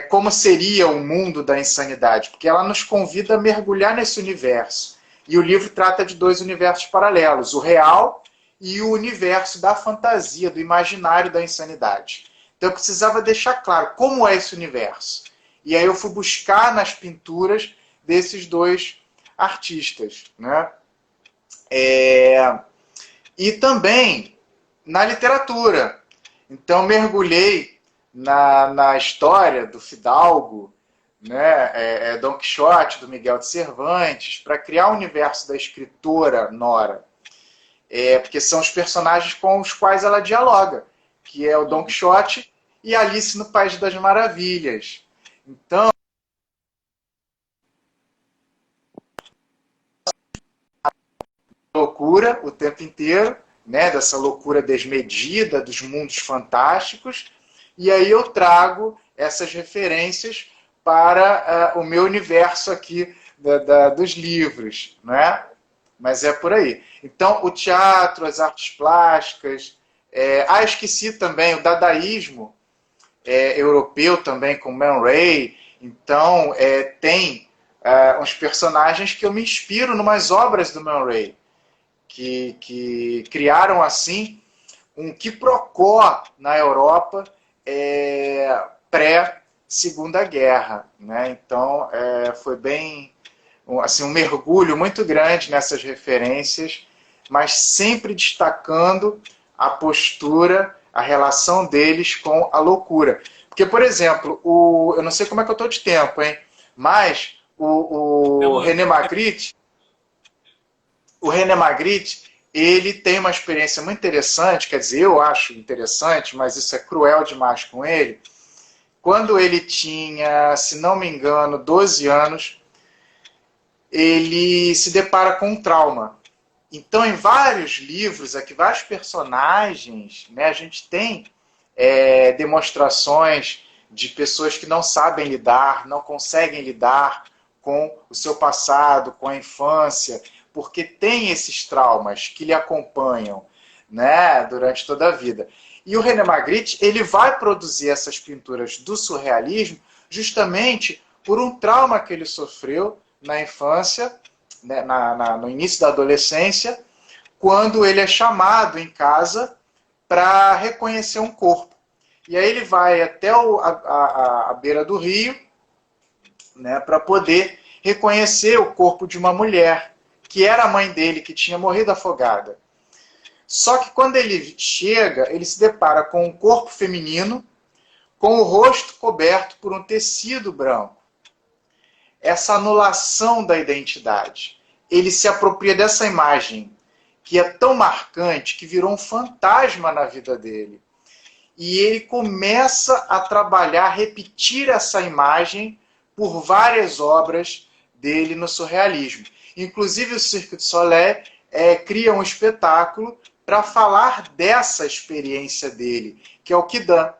S2: Como seria o mundo da insanidade? Porque ela nos convida a mergulhar nesse universo. E o livro trata de dois universos paralelos, o real e o universo da fantasia, do imaginário da insanidade. Então eu precisava deixar claro como é esse universo. E aí eu fui buscar nas pinturas desses dois artistas, né? E também na literatura. Então mergulhei na história do Fidalgo, né, Dom Quixote, do Miguel de Cervantes, para criar o universo da escritora Nora. Porque são os personagens com os quais ela dialoga, que é o Dom Quixote e Alice no País das Maravilhas. Então, loucura o tempo inteiro, né, dessa loucura desmedida dos mundos fantásticos, e aí eu trago essas referências para o meu universo aqui dos livros, não é? Mas é por aí. Então, o teatro, as artes plásticas, esqueci também o dadaísmo europeu também, com Man Ray. Então, tem uns personagens que eu me inspiro em umas obras do Man Ray, que criaram, assim, um quiprocó na Europa pré-Segunda Guerra, né? Então, foi bem, assim, um mergulho muito grande nessas referências, mas sempre destacando a postura, a relação deles com a loucura. Porque, por exemplo, eu não sei como é que eu estou de tempo, hein? Mas o René Magritte, ele tem uma experiência muito interessante, quer dizer, eu acho interessante, mas isso é cruel demais com ele. Quando ele tinha, se não me engano, 12 anos, ele se depara com um trauma. Então, em vários livros, aqui, vários personagens, né, a gente tem demonstrações de pessoas que não sabem lidar, não conseguem lidar com o seu passado, com a infância, porque tem esses traumas que lhe acompanham, né, durante toda a vida. E o René Magritte, ele vai produzir essas pinturas do surrealismo justamente por um trauma que ele sofreu na infância, né, no início da adolescência, quando ele é chamado em casa para reconhecer um corpo. E aí ele vai até a beira do rio, né, para poder reconhecer o corpo de uma mulher, que era a mãe dele, que tinha morrido afogada. Só que quando ele chega, ele se depara com um corpo feminino, com o rosto coberto por um tecido branco. Essa anulação da identidade. Ele se apropria dessa imagem, que é tão marcante, que virou um fantasma na vida dele. E ele começa a trabalhar, repetir essa imagem por várias obras dele no surrealismo. Inclusive o Cirque du Soleil cria um espetáculo para falar dessa experiência dele, que é o Quidam,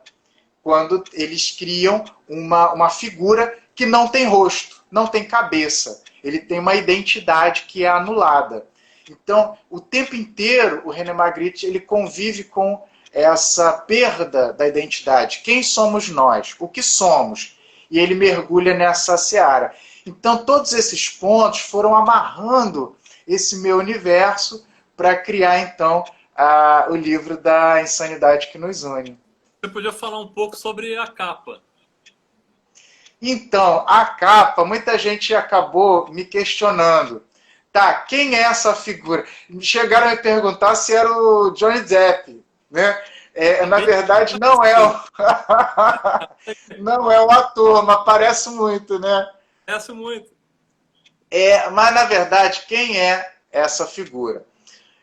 S2: quando eles criam uma figura que não tem rosto, não tem cabeça. Ele tem uma identidade que é anulada. Então, o tempo inteiro, o René Magritte ele convive com essa perda da identidade. Quem somos nós? O que somos? E ele mergulha nessa seara. Então, todos esses pontos foram amarrando esse meu universo para criar, então, o livro da Insanidade que nos une.
S1: Você podia falar um pouco sobre a capa.
S2: Então, a capa, muita gente acabou me questionando. Tá, quem é essa figura? Chegaram a me perguntar se era o Johnny Depp, né? Na verdade, não é não é o ator, mas parece muito, né?
S1: Parece muito.
S2: Mas, na verdade, quem é essa figura?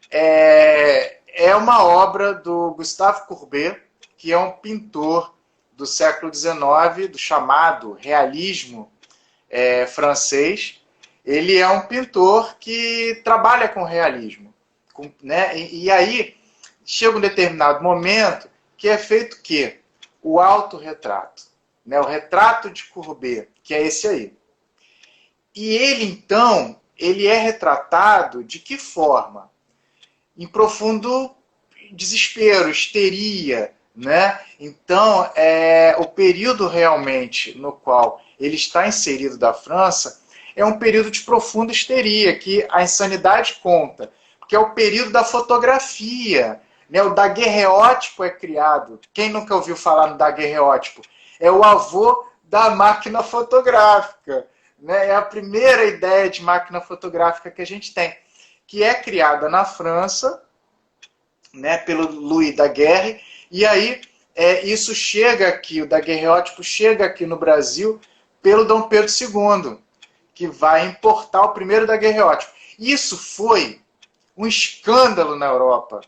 S2: É uma obra do Gustave Courbet, que é um pintor do século XIX, do chamado realismo francês. Ele é um pintor que trabalha com realismo. Né? E aí, chega um determinado momento que é feito o quê? O autorretrato. Né? O retrato de Courbet, que é esse aí. E ele, então, ele é retratado de que forma? Em profundo desespero, histeria, né? Então, o período realmente no qual ele está inserido da França é um período de profunda histeria, que a Insanidade conta, que é o período da fotografia, né? O daguerreótipo é criado. Quem nunca ouviu falar no daguerreótipo? É o avô da máquina fotográfica, né? É a primeira ideia de máquina fotográfica que a gente tem, que é criada na França, né, pelo Louis Daguerre, e aí isso chega aqui, o daguerreótipo chega aqui no Brasil pelo Dom Pedro II, que vai importar o primeiro daguerreótipo. Isso foi um escândalo na Europa,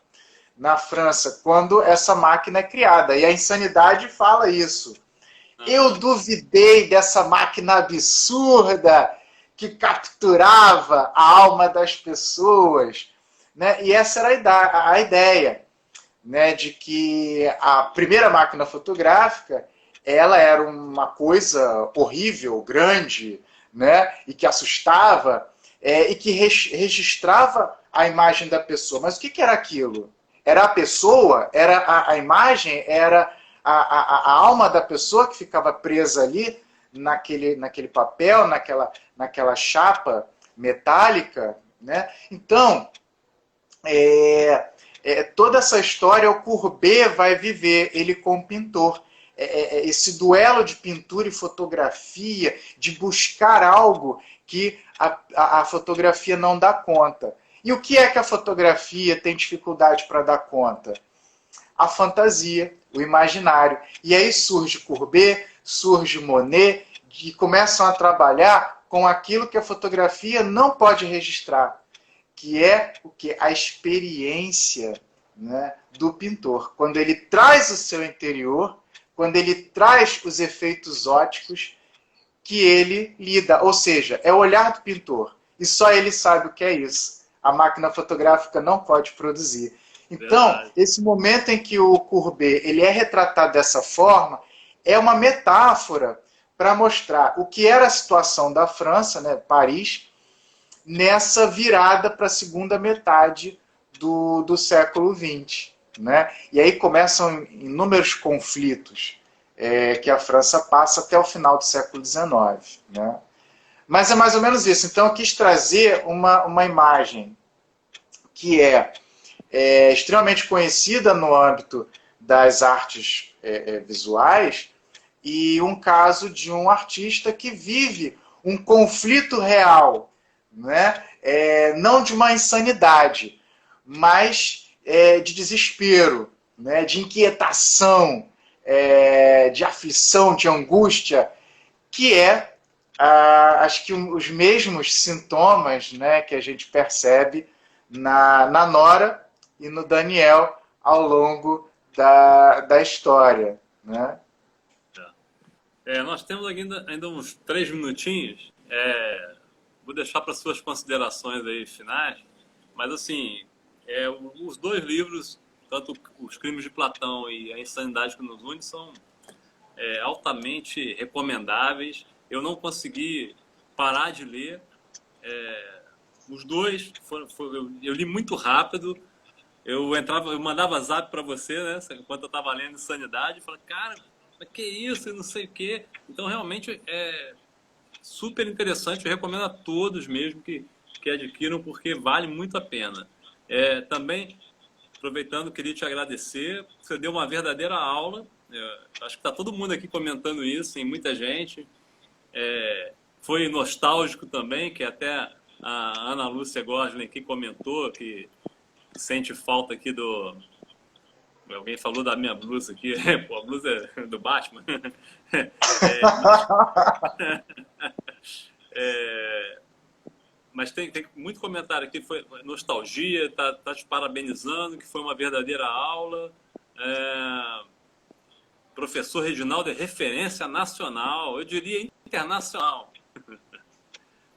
S2: na França, quando essa máquina é criada, e a Insanidade fala isso. Eu duvidei dessa máquina absurda que capturava a alma das pessoas, né? E essa era a ideia, né? De que a primeira máquina fotográfica ela era uma coisa horrível, grande, né, e que assustava, e que registrava a imagem da pessoa. Mas o que era aquilo? Era a pessoa? Era a imagem? Era a alma da pessoa que ficava presa ali naquele papel, naquela chapa metálica, né? Então, toda essa história o Courbet vai viver, ele como pintor. Esse duelo de pintura e fotografia, de buscar algo que a fotografia não dá conta. E o que é que a fotografia tem dificuldade para dar conta? A fantasia, o imaginário. E aí surge Courbet, surge Monet, que começam a trabalhar com aquilo que a fotografia não pode registrar, que é o que? A experiência, né, do pintor. Quando ele traz o seu interior, quando ele traz os efeitos óticos que ele lida. Ou seja, é o olhar do pintor. E só ele sabe o que é isso. A máquina fotográfica não pode produzir. Então, verdade, esse momento em que o Courbet ele é retratado dessa forma, é uma metáfora para mostrar o que era a situação da França, né, Paris, nessa virada para a segunda metade do século XX. Né? E aí começam inúmeros conflitos que a França passa até o final do século XIX. Né? Mas é mais ou menos isso. Então eu quis trazer uma imagem que é extremamente conhecida no âmbito das artes visuais e um caso de um artista que vive um conflito real, né? Não de uma insanidade, mas de desespero, né? De inquietação, de aflição, de angústia, que acho que os mesmos sintomas, né, que a gente percebe na Nora e no Daniel ao longo da história. Né?
S1: Nós temos ainda uns 3 minutinhos. Vou deixar para suas considerações aí finais, mas assim, os 2 livros, tanto Os Crimes de Platão e A Insanidade que nos une, são altamente recomendáveis. Eu não consegui parar de ler. Os 2 eu li muito rápido. Eu mandava zap para você, né, enquanto eu estava lendo Insanidade, e falava, cara, que isso, e não sei o quê. Então, realmente, é super interessante. Eu recomendo a todos mesmo que adquiram, porque vale muito a pena. Também, aproveitando, queria te agradecer. Você deu uma verdadeira aula. Acho que está todo mundo aqui comentando isso, tem muita gente. Foi nostálgico também, que até a Ana Lúcia Gosling aqui comentou que sente falta aqui do... Alguém falou da minha blusa aqui. Pô, a blusa é do Batman. Mas tem muito comentário aqui. Foi nostalgia, tá te parabenizando, que foi uma verdadeira aula. Professor Reginaldo é referência nacional, eu diria internacional.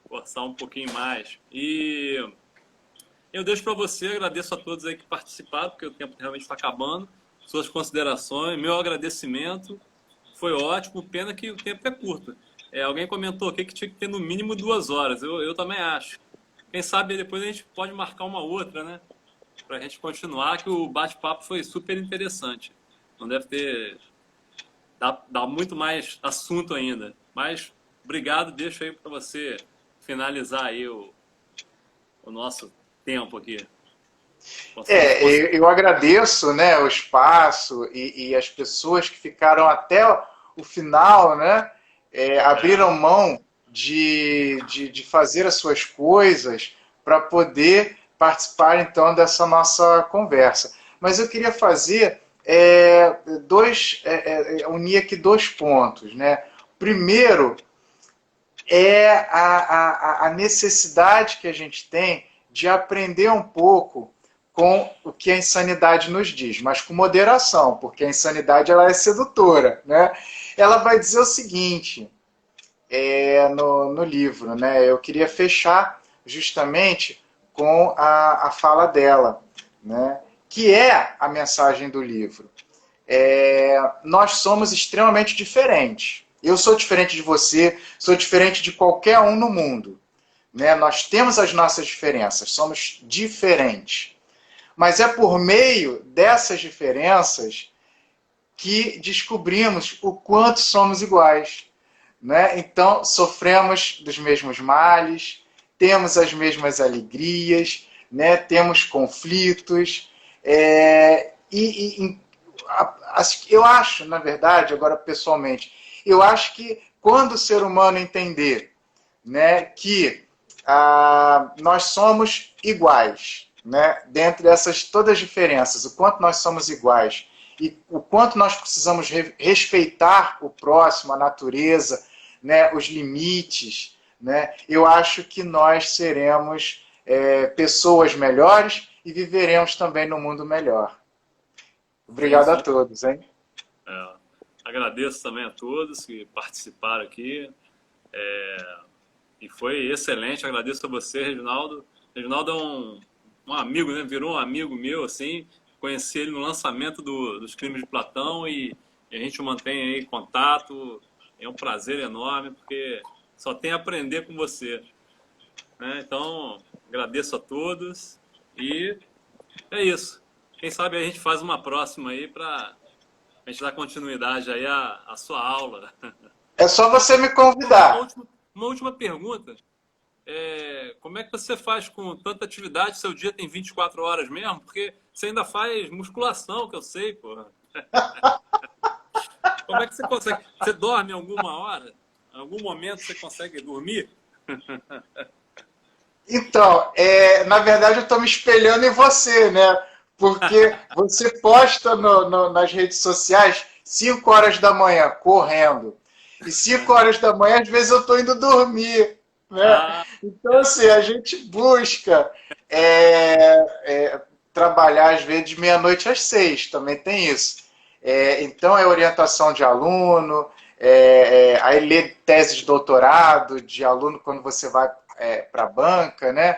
S1: Forçar um pouquinho mais. E eu deixo para você, agradeço a todos aí que participaram, porque o tempo realmente está acabando. Suas considerações, meu agradecimento, foi ótimo, pena que o tempo é curto. Alguém comentou aqui que tinha que ter no mínimo 2 horas, eu também acho. Quem sabe depois a gente pode marcar uma outra, né? Para a gente continuar, que o bate-papo foi super interessante. Não deve ter... Dá muito mais assunto ainda. Mas, obrigado, deixo aí para você finalizar aí o nosso tempo aqui.
S2: Eu agradeço, né, o espaço e as pessoas que ficaram até o final, né, abriram mão de fazer as suas coisas para poder participar, então, dessa nossa conversa. Mas eu queria fazer unir aqui 2 pontos. Né? Primeiro, a necessidade que a gente tem de aprender um pouco com o que a insanidade nos diz, mas com moderação, porque a insanidade ela é sedutora. Né? Ela vai dizer o seguinte, no livro, né? Eu queria fechar justamente com a fala dela, né? Que é a mensagem do livro. nós somos extremamente diferentes. Eu sou diferente de você, sou diferente de qualquer um no mundo. Né? Nós temos as nossas diferenças, somos diferentes. Mas é por meio dessas diferenças que descobrimos o quanto somos iguais. Né? Então, sofremos dos mesmos males, temos as mesmas alegrias, né? Temos conflitos. Eu acho, na verdade, agora pessoalmente, eu acho que quando o ser humano entender, né, que nós somos iguais, né, dentre essas todas as diferenças, o quanto nós somos iguais e o quanto nós precisamos respeitar o próximo, a natureza, né, os limites, né, eu acho que nós seremos pessoas melhores e viveremos também no mundo melhor.
S1: Sim,
S2: Obrigado a
S1: sim.
S2: todos, hein?
S1: Agradeço também a todos que participaram aqui. E foi excelente. Agradeço a você, Reginaldo. Reginaldo é um amigo, né? Virou um amigo meu, assim. Conheci ele no lançamento dos Crimes de Platão e a gente mantém aí contato. É um prazer enorme, porque só tem a aprender com você. Né? Então, agradeço a todos e é isso. Quem sabe a gente faz uma próxima aí para a gente dar continuidade aí à sua aula.
S2: É só você me
S1: Uma
S2: convidar.
S1: última, uma última pergunta. Como é que você faz com tanta atividade? Seu dia tem 24 horas mesmo? Porque você ainda faz musculação, que eu sei, porra. Como é que você consegue? Você dorme em alguma hora? Em algum momento você consegue dormir?
S2: Então, na verdade eu estou me espelhando em você, né? Porque você posta nas redes sociais 5 horas da manhã correndo. E 5 horas da manhã, às vezes, eu estou indo dormir. Né?
S1: Ah,
S2: Então, assim, a gente busca trabalhar, às vezes, de meia-noite às 6, também tem isso. Então, é orientação de aluno, aí ler tese de doutorado de aluno quando você vai para a banca, né?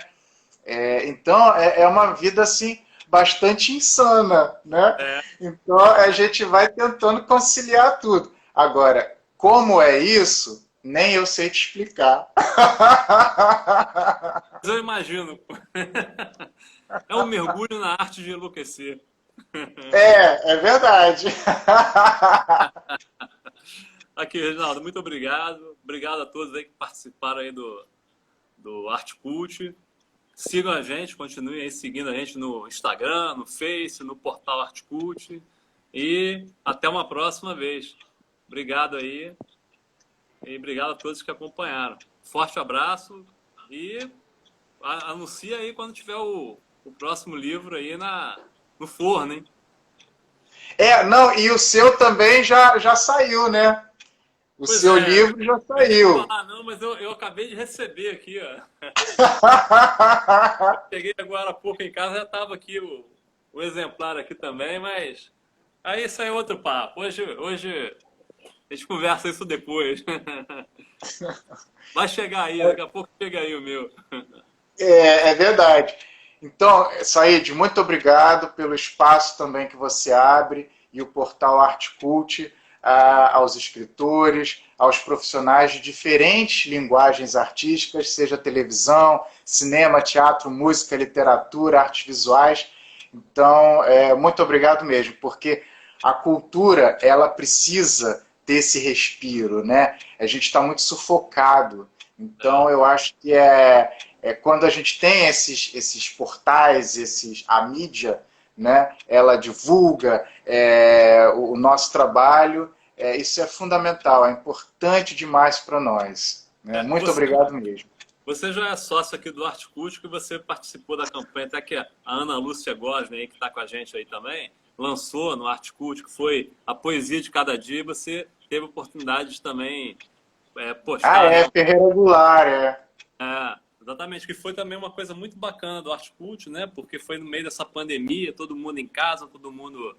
S2: Então, é uma vida, assim, bastante insana, né?
S1: é.
S2: Então, a gente vai tentando conciliar tudo. Agora, como é isso, nem eu sei te explicar.
S1: Mas eu imagino. É um mergulho na arte de enlouquecer.
S2: É verdade.
S1: Aqui, Reginaldo, muito obrigado. Obrigado a todos aí que participaram aí do Arte Cult. Sigam a gente, continuem aí seguindo a gente no Instagram, no Face, no portal Arte Cult. E até uma próxima vez. Obrigado aí. E obrigado a todos que acompanharam. Forte abraço e anuncia aí quando tiver o próximo livro aí no forno, hein?
S2: Não, e o seu também já saiu, né? O
S1: Pois
S2: seu
S1: é,
S2: livro já
S1: eu ia
S2: saiu.
S1: falar não, mas eu acabei de receber aqui, ó. Cheguei agora há pouco em casa, já estava aqui o exemplar aqui também, mas aí isso aí é outro papo. Hoje a gente conversa isso depois. Vai chegar aí, daqui a pouco chega aí o meu.
S2: É verdade. Então, Said, muito obrigado pelo espaço também que você abre e o portal Arte Cult aos escritores, aos profissionais de diferentes linguagens artísticas, seja televisão, cinema, teatro, música, literatura, artes visuais. Então, muito obrigado mesmo, porque a cultura ela precisa ter esse respiro, né? A gente está muito sufocado. Então, eu acho que quando a gente tem esses portais, a mídia, né, ela divulga o nosso trabalho, isso é fundamental, é importante demais para nós. Né? Muito
S1: Você,
S2: obrigado mesmo.
S1: você já é sócio aqui do Arte Cult, que você participou da campanha, até que a Ana Lúcia Gosney, que está com a gente aí também, lançou no Arte Cult, que foi a poesia de cada dia, você teve a oportunidade de também postar, né?
S2: Ferreira Goulart,
S1: Exatamente, que foi também uma coisa muito bacana do Arte Cult, né? Porque foi no meio dessa pandemia, todo mundo em casa, todo mundo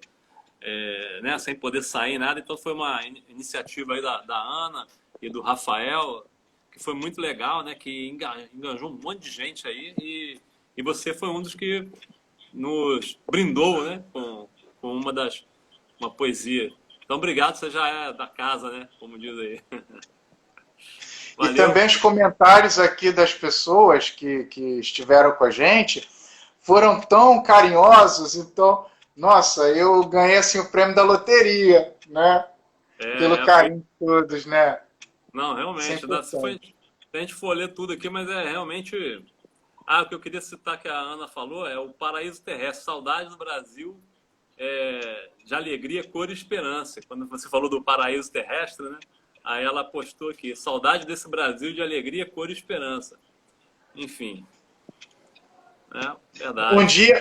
S1: né, sem poder sair nada. Então foi uma iniciativa aí da Ana e do Rafael, que foi muito legal, né? Que enganjou um monte de gente aí e você foi um dos que nos brindou, né? Com uma das uma poesia. Então, obrigado, você já é da casa, né? Como diz aí.
S2: E
S1: Valeu.
S2: também os comentários aqui das pessoas que estiveram com a gente foram tão carinhosos, então, nossa, eu ganhei assim o prêmio da loteria, né? Pelo
S1: Foi.
S2: carinho de todos, né?
S1: Não,
S2: Isso é
S1: realmente,
S2: importante.
S1: se a gente for ler tudo aqui, mas é realmente. O que eu queria citar que a Ana falou é o paraíso terrestre, saudade do Brasil, de alegria, cor e esperança. Quando você falou do paraíso terrestre, né? Aí ela postou aqui, saudade desse Brasil de alegria, cor e esperança. Enfim, verdade.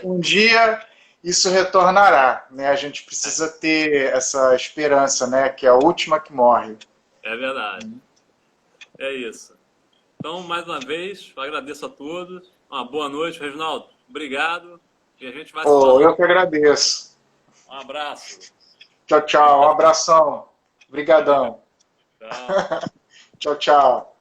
S2: Um dia isso retornará, né? A gente precisa ter essa esperança, né? Que é a última que morre.
S1: É verdade. É isso. Então, mais uma vez, eu agradeço a todos. Uma boa noite, Reginaldo. Obrigado. E a gente vai se
S2: Oh,
S1: falando.
S2: eu que agradeço.
S1: Um abraço.
S2: Tchau, tchau. Um abração. Obrigadão.
S1: Tchau.
S2: Tchau, tchau.